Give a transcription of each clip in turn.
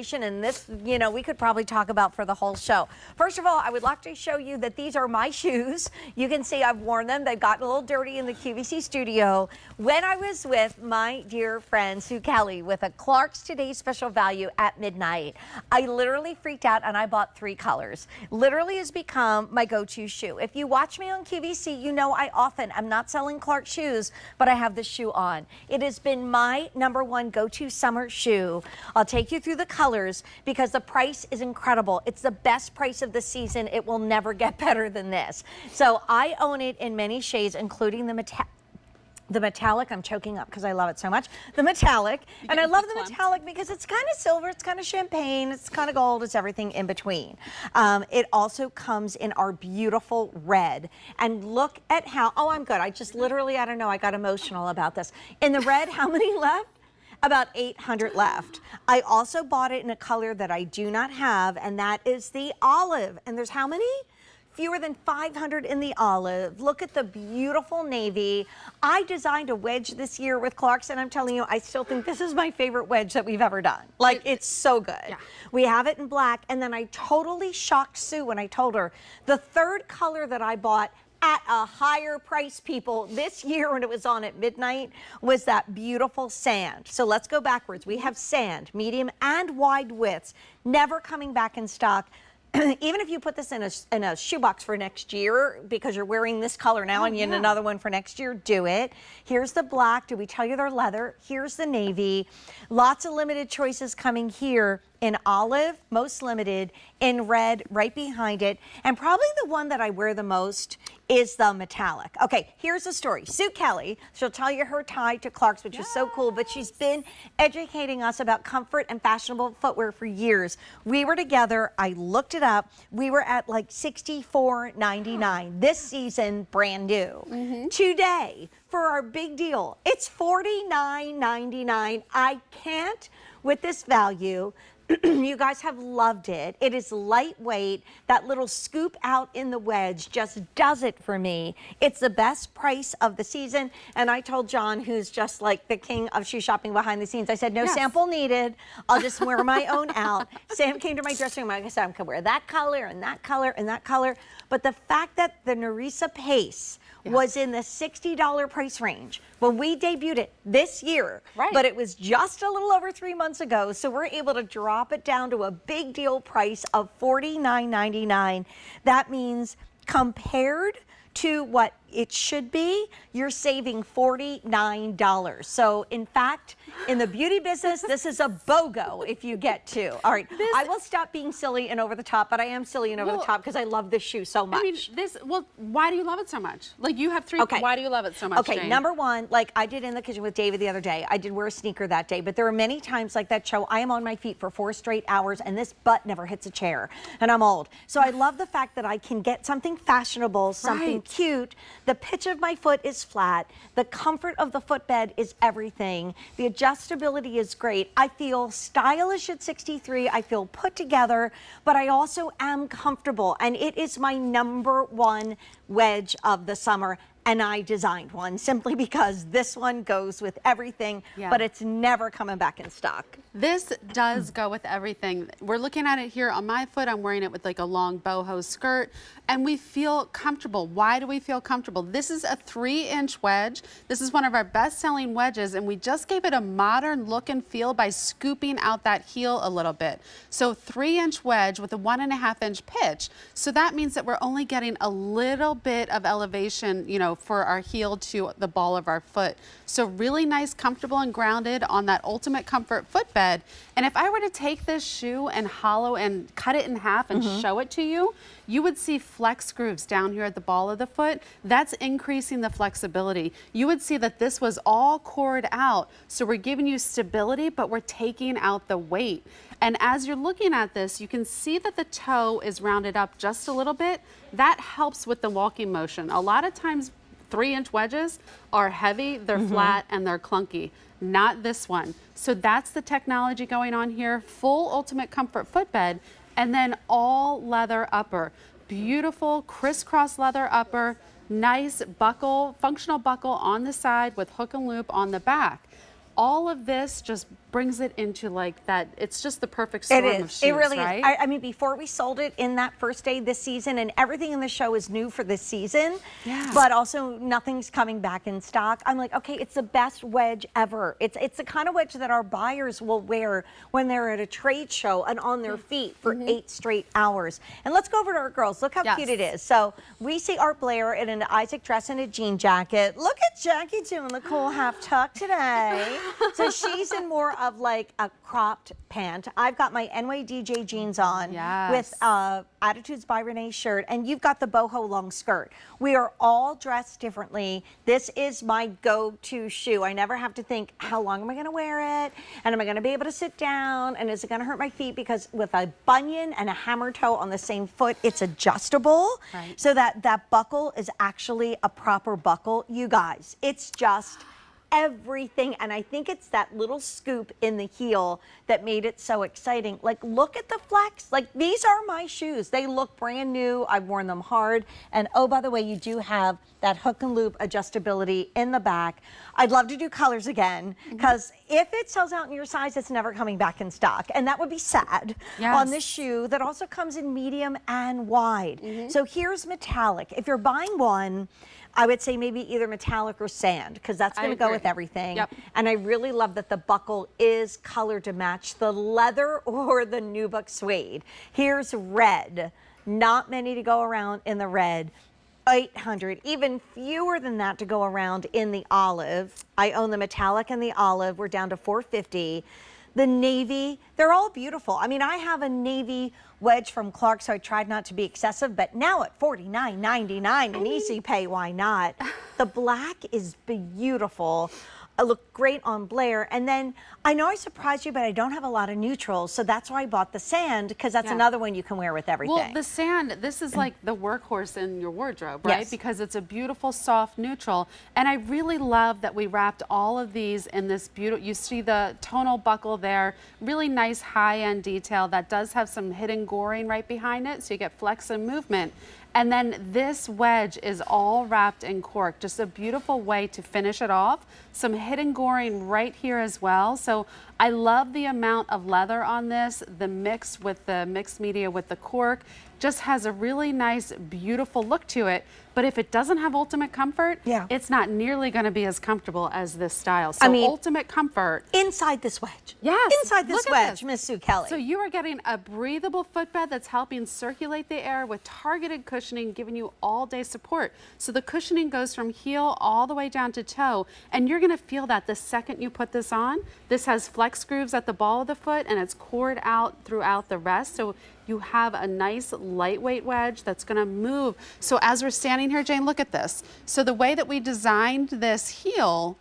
And this, we could probably talk about for the whole show. First of all, I would like to show you that these are my shoes. You can see I've worn them. They've gotten a little dirty in the QVC studio. When I was with my dear friend Sue Kelly with a Clarks Today's Special Value at midnight, I literally freaked out and I bought 3 colors. Literally has become my go-to shoe. If you watch me on QVC, you know I'm not selling Clarks shoes, but I have this shoe on. It has been my #1 go-to summer shoe. I'll take you through the colors because the price is incredible. It's the best price of the season. It will never get better than this. So I own it in many shades, including the metallic. I'm choking up because I love it so much. The metallic. And I love the metallic because it's kind of silver, it's kind of champagne, it's kind of gold, it's everything in between. It also comes in our beautiful red. And look at how, oh, I'm good. I don't know, I got emotional about this. In the red, how many left? About 800 left. I also bought it in a color that I do not have, and that is the olive. And there's how many? Fewer than 500 in the olive. Look at the beautiful navy. I designed a wedge this year with Clarks, and I'm telling you, I still think this is my favorite wedge that we've ever done. Like, it's so good. Yeah. We have it in black, and then I totally shocked Sue when I told her the 3rd color that I bought at a higher price, people, this year when it was on at midnight, was that beautiful sand. So let's go backwards. We have sand, medium and wide widths, never coming back in stock. Even if you put this in a shoebox for next year, because you're wearing this color now and you need another one for next year, do it. Here's the black. Did we tell you they're leather? Here's the navy. Lots of limited choices coming here in olive, most limited, in red right behind it. And probably the one that I wear the most is the metallic. Okay, here's the story. Sue Kelly, she'll tell you her tie to Clarks, which is so cool, but she's been educating us about comfort and fashionable footwear for years. We were together, I looked it up, we were at like $64.99 this season, brand new. Today, for our big deal, it's $49.99. I can't with this value. You guys have loved it. It is lightweight. That little scoop out in the wedge just does it for me. It's the best price of the season. And I told John, who's just like the king of shoe shopping behind the scenes, I said, no sample needed. I'll just wear my own out. Sam came to my dressing room. I said, I can wear that color and that color and that color. But the fact that the Nerisa Pace was in the $60 price range when we debuted it this year, but it was just a little over 3 months ago, so we're able to drop it down to a big deal price of $49.99. That means compared to what it should be, you're saving $49. So in fact, in the beauty business, this is a BOGO if you get 2. All right, I will stop being silly and over the top, but I am silly and over the top because I love this shoe so much. I mean, why do you love it so much? Like, you have 3, why do you love it so much, Okay, Jane? #1, like I did in the kitchen with David the other day, I did wear a sneaker that day, but there are many times like that show, I am on my feet for 4 straight hours and this butt never hits a chair, and I'm old. So I love the fact that I can get something fashionable, something cute. The pitch of my foot is flat. The comfort of the footbed is everything. The adjustability is great. I feel stylish at 63. I feel put together, but I also am comfortable. And it is my #1 wedge of the summer. And I designed one simply because this one goes with everything, but it's never coming back in stock. This does go with everything. We're looking at it here on my foot. I'm wearing it with like a long boho skirt, and we feel comfortable. Why do we feel comfortable? This is a 3-inch wedge. This is one of our best-selling wedges, and we just gave it a modern look and feel by scooping out that heel a little bit. So 3-inch wedge with a 1.5-inch pitch. So that means that we're only getting a little bit of elevation, for our heel to the ball of our foot. So really nice, comfortable, and grounded on that ultimate comfort footbed. And if I were to take this shoe and cut it in half and show it to you, you would see flex grooves down here at the ball of the foot. That's increasing the flexibility. You would see that this was all cored out. So we're giving you stability, but we're taking out the weight. And as you're looking at this, you can see that the toe is rounded up just a little bit. That helps with the walking motion. A lot of times 3-inch wedges are heavy, they're flat, and they're clunky. Not this one. So that's the technology going on here. Full ultimate comfort footbed, and then all leather upper. Beautiful crisscross leather upper, nice buckle, functional buckle on the side with hook and loop on the back. All of this just brings it into like that. It's just the perfect storm of shoes, It really right? is. I mean, before we sold it in that first day this season, and everything in the show is new for this season, but also nothing's coming back in stock. I'm like, okay, it's the best wedge ever. It's the kind of wedge that our buyers will wear when they're at a trade show and on their feet for 8 straight hours. And let's go over to our girls. Look how cute it is. So we see Art Blair in an Isaac dress and a jean jacket. Look at Jackie doing the cool half tuck today. So she's in more of like a cropped pant. I've got my NYDJ jeans on with Attitudes by Renee shirt, and you've got the boho long skirt. We are all dressed differently. This is my go-to shoe. I never have to think, how long am I going to wear it? And am I going to be able to sit down? And is it going to hurt my feet? Because with a bunion and a hammer toe on the same foot, it's adjustable. So that buckle is actually a proper buckle. You guys, it's just everything. And I think it's that little scoop in the heel that made it so exciting. Like, look at the flex. Like, these are my shoes. They look brand new. I've worn them hard. And oh, by the way, you do have that hook and loop adjustability in the back. I'd love to do colors again, because if it sells out in your size, it's never coming back in stock. And that would be sad on this shoe that also comes in medium and wide. So here's metallic. If you're buying one, I would say maybe either metallic or sand, because that's going to go with everything. And I really love that the buckle is color to match the leather or the nubuck suede. Here's red. Not many to go around in the red. 800, even fewer than that to go around in the olive. I own the metallic and the olive. We're down to 450. The navy, they're all beautiful. I mean, I have a navy wedge from Clarks, so I tried not to be excessive, but now at $49.99 in easy pay, why not? The black is beautiful. I look great on Blair. And then I know I surprised you, but I don't have a lot of neutrals, so that's why I bought the sand, because that's another one you can wear with everything. Well, the sand, this is like the workhorse in your wardrobe, right? Because it's a beautiful, soft neutral. And I really love that we wrapped all of these in this beautiful, you see the tonal buckle there, really nice high-end detail that does have some hidden goring right behind it, so you get flex and movement. And then this wedge is all wrapped in cork, just a beautiful way to finish it off. Some hidden goring right here as well. So I love the amount of leather on this, the mix with the mixed media with the cork. Just has a really nice, beautiful look to it. But if it doesn't have ultimate comfort, it's not nearly going to be as comfortable as this style. So I mean, ultimate comfort. Inside this wedge. Inside this wedge, Miss Sue Kelly. So you are getting a breathable footbed that's helping circulate the air with targeted cushioning, giving you all day support. So the cushioning goes from heel all the way down to toe. And you're going to feel that the second you put this on. This has flex grooves at the ball of the foot, and it's cored out throughout the rest. So you have a nice lightweight wedge that's going to move. So as we're standing here, Jane, look at this. So the way that we designed this heel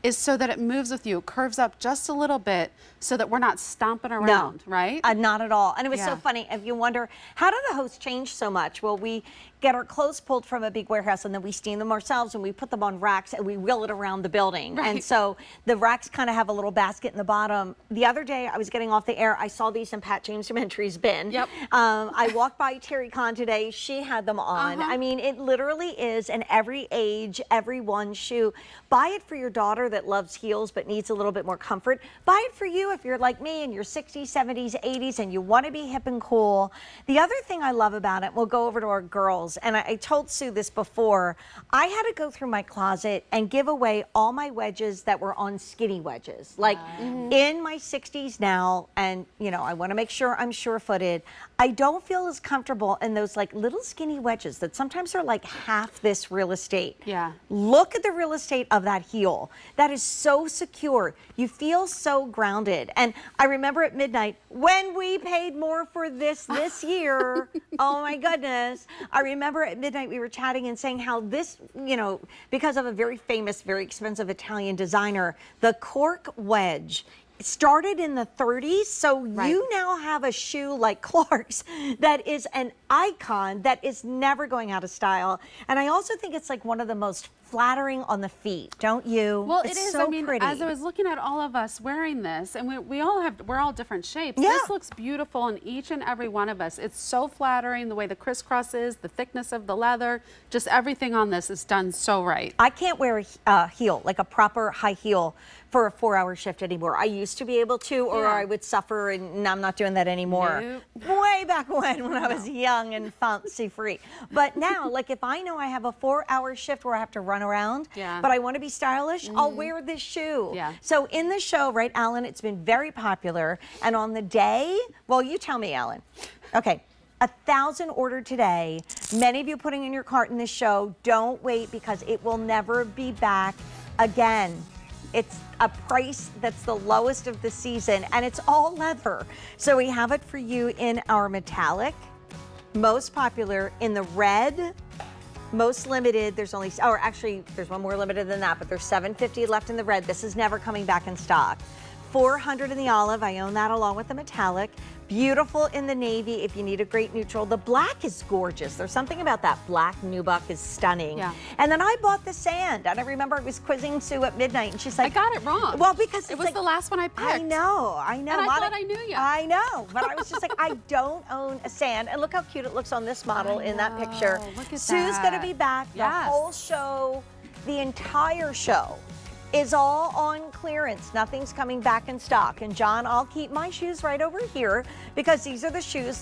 is so that it moves with you, curves up just a little bit so that we're not stomping around, right? Not at all. And it was so funny. If you wonder, how do the hosts change so much? Well, we get our clothes pulled from a big warehouse, and then we steam them ourselves, and we put them on racks, and we wheel it around the building. And so the racks kind of have a little basket in the bottom. The other day, I was getting off the air. I saw these in Pat James Mentry's bin. I walked by Terry Con today. She had them on. I mean, it literally is an every age, everyone's shoe. Buy it for your daughter that loves heels but needs a little bit more comfort. Buy it for you if you're like me in your 60s, 70s, 80s, and you want to be hip and cool. The other thing I love about it, we'll go over to our girls, and I told Sue this before, I had to go through my closet and give away all my wedges that were on skinny wedges. Like in my 60s now, and you know, I want to make sure I'm sure-footed. I don't feel as comfortable in those like little skinny wedges that sometimes are like half this real estate. Look at the real estate of that heel. That is so secure. You feel so grounded. And I remember at midnight when we paid more for this year. Oh my goodness. I remember at midnight we were chatting and saying how this, you know, because of a very famous, very expensive Italian designer, the cork wedge started in the 30s, so you now have a shoe like Clarks that is an icon that is never going out of style. And I also think it's like one of the most flattering on the feet, don't you? Well, It's it is. so I mean, pretty. as I was looking at all of us wearing this, and we're all different shapes. Yeah. This looks beautiful on each and every one of us. It's so flattering, the way the crisscross is, the thickness of the leather, just everything on this is done so right. I can't wear a heel, like a proper high heel, for a 4-hour shift anymore. I used to be able to, or Yeah. I would suffer, and I'm not doing that anymore. Nope. Way back when I was young and fancy free. But now, like if I know I have a 4-hour shift where I have to run around, Yeah. but I want to be stylish, I'll wear this shoe. Yeah. So in the show, right, Alan, it's been very popular. And on the day, well, you tell me, Alan. Okay. 1,000 ordered today. Many of you putting in your cart in this show. Don't wait, because it will never be back again. It's a price that's the lowest of the season, and it's all leather. So we have it for you in our metallic, most popular in the red, most limited. There's only, or actually there's one more limited than that, but there's 750 left in the red. This is never coming back in stock. 400 in the olive. I own that along with the metallic. Beautiful in the navy if you need a great neutral. The black is gorgeous. There's something about that black nubuck is stunning. Yeah. And then I bought the sand, and I remember I was quizzing Sue at midnight, and she's I like, got it wrong. well, because it it's was like, the last one I picked. I know. And I thought I knew you. I know, but I was just like, I don't own a sand. And look how cute it looks on this model in that picture. Look at Sue's that. gonna be back. The Yes. whole show, the entire show is all on clearance. Nothing's coming back in stock. And John, I'll keep my shoes right over here, because these are the shoes